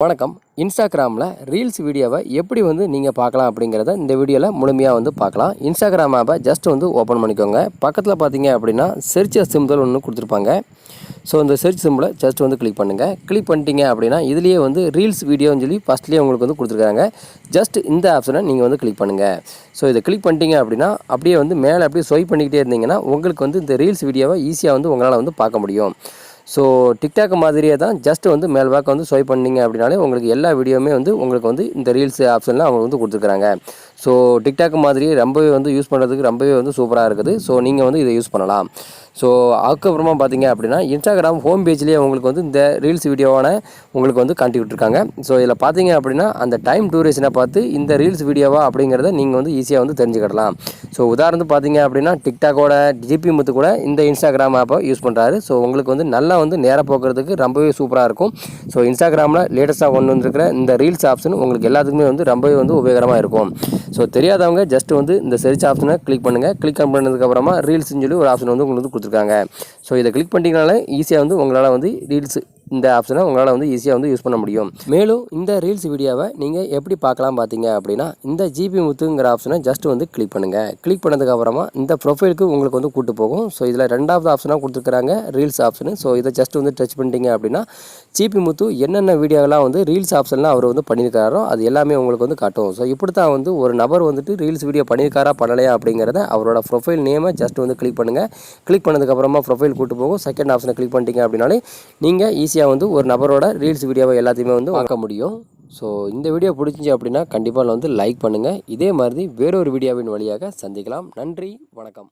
வணக்கம். இன்ஸ்டாகிராமில் ரீல்ஸ் வீடியோவை எப்படி நீங்கள் பார்க்கலாம் அப்படிங்கிறத இந்த வீடியோவில் முழுமையாக பார்க்கலாம். இன்ஸ்டாகிராம் ஆப்பை ஜஸ்ட் ஓப்பன் பண்ணிக்கோங்க. பக்கத்தில் பார்த்தீங்க அப்படின்னா சர்ச் சிம்பிள் ஒன்று கொடுத்துருப்பாங்க. ஸோ இந்த சர்ச் சிம்பிளை ஜஸ்ட் கிளிக் பண்ணுங்கள். கிளிக் பண்ணிட்டீங்க அப்படின்னா இதுலேயே ரீல்ஸ் வீடியோன்னு சொல்லி ஃபஸ்ட்லேயே உங்களுக்கு கொடுத்துருக்காங்க. ஜஸ்ட் இந்த ஆப்ஷனை நீங்கள் கிளிக் பண்ணுங்கள். ஸோ இதை கிளிக் பண்ணிட்டீங்க அப்படின்னா அப்படியே மேலே அப்படியே ஸ்வைப் பண்ணிக்கிட்டே இருந்தீங்கன்னா உங்களுக்கு இந்த ரீல்ஸ் வீடியோவை ஈஸியாக உங்களால் பார்க்க முடியும். ஸோ டிக்டாக் மாதிரியே தான் ஜஸ்ட் மேல் வாக்க ஸ்வைப் பண்ணிங்க அப்படின்னாலே உங்களுக்கு எல்லா வீடியோவுமே உங்களுக்கு இந்த ரீல்ஸ் ஆப்ஷனில் அவங்க கொடுத்துருக்குறாங்க. ஸோ டிக்டாக் மாதிரியே ரொம்பவே யூஸ் பண்ணுறதுக்கு ரொம்பவே சூப்பராக இருக்குது. ஸோ நீங்கள் இதை யூஸ் பண்ணலாம். ஸோ அதுக்கப்புறமா பார்த்தீங்க அப்படின்னா இன்ஸ்டாகிராம் ஹோம் பேஜ்லேயே உங்களுக்கு இந்த ரீல்ஸ் வீடியோவான உங்களுக்கு காட்டி விட்டுருக்காங்க. ஸோ இதில் பார்த்தீங்க அப்படின்னா அந்த டைம் டூரேஷனை பார்த்து இந்த ரீல்ஸ் வீடியோவா அப்படிங்கிறத நீங்கள் ஈஸியாக தெரிஞ்சுக்கிடலாம். ஸோ உதாரணத்துக்கு பார்த்தீங்க அப்படின்னா டிக்டாக்கோட ஜிபி முத்து கூட இந்த இன்ஸ்டாகிராம் ஆப்பை யூஸ் பண்ணுறாரு. ஸோ உங்களுக்கு நல்லா நேரம் போக்குறதுக்கு ரொம்பவே சூப்பராக இருக்கும். ஸோ இன்ஸ்டாகிராமில் லேட்டஸ்ட்டாக கொண்டு வந்திருக்கிற இந்த ரீல்ஸ் ஆப்ஷன் உங்களுக்கு எல்லாத்துக்குமே ரொம்பவே உபயோகரமாக இருக்கும். ஸோ தெரியாதவங்க ஜஸ்ட் இந்த சர்ச் ஆப்ஷனை கிளிக் பண்ணுங்கள். கிளிக் பண்ணதுக்கப்புறமா ரீல்ஸ்னு சொல்லி ஒரு ஆப்ஷன் உங்களுக்கு கொடுத்துருக்காங்க. ஸோ இதை கிளிக் பண்ணிட்டீங்கனாலே ஈஸியாக உங்களால் ரீல்ஸ் இந்த ஆப்ஷனை உங்களால் ஈஸியாக யூஸ் பண்ண முடியும். மேலும் இந்த ரீல்ஸ் வீடியோவை நீங்கள் எப்படி பார்க்கலாம் பார்த்தீங்க அப்படின்னா இந்த ஜிபி முத்துங்கிற ஆப்ஷனை ஜஸ்ட் கிளிக் பண்ணுங்கள். கிளிக் பண்ணதுக்கப்புறமா இந்த ப்ரொஃபைலுக்கு உங்களுக்கு கூட்டு போகும். ஸோ இதில் ரெண்டாவது ஆப்ஷனாக கொடுத்துருக்குறாங்க ரீல்ஸ் ஆப்ஷனு. ஸோ இதை ஜஸ்ட் டச் பண்ணிட்டீங்க அப்படின்னா ஜிபி முத்து என்னென்ன வீடியோலாம் ரீல்ஸ் ஆப்ஷன்லாம் அவர் பண்ணியிருக்காரோ அது எல்லாமே உங்களுக்கு காட்டும். ஸோ இப்படி தான் ஒரு நபர் ரீல்ஸ் வீடியோ பண்ணியிருக்காரா பண்ணலையா அப்படிங்கிறத அவரோட ப்ரொஃபைல் நேமை ஜஸ்ட் கிளிக் பண்ணுங்கள். கிளிக் பண்ணதுக்கப்புறமா ப்ரொஃபைல் கூட்டு போகும். செகண்ட் ஆப்ஷனை கிளிக் பண்ணிட்டீங்க அப்படின்னாலே நீங்கள் ஈஸியாக ஒரு நபரோட ரீல்ஸ் வீடியோவை எல்லாத்தையுமே பார்க்க முடியும். ஸோ இந்த வீடியோ பிடிச்சிச்சு அப்படின்னா கண்டிப்பாக லைக் பண்ணுங்கள். இதே மாதிரி வேறொரு வீடியோவின் வழியாக சந்திக்கலாம். நன்றி, வணக்கம்.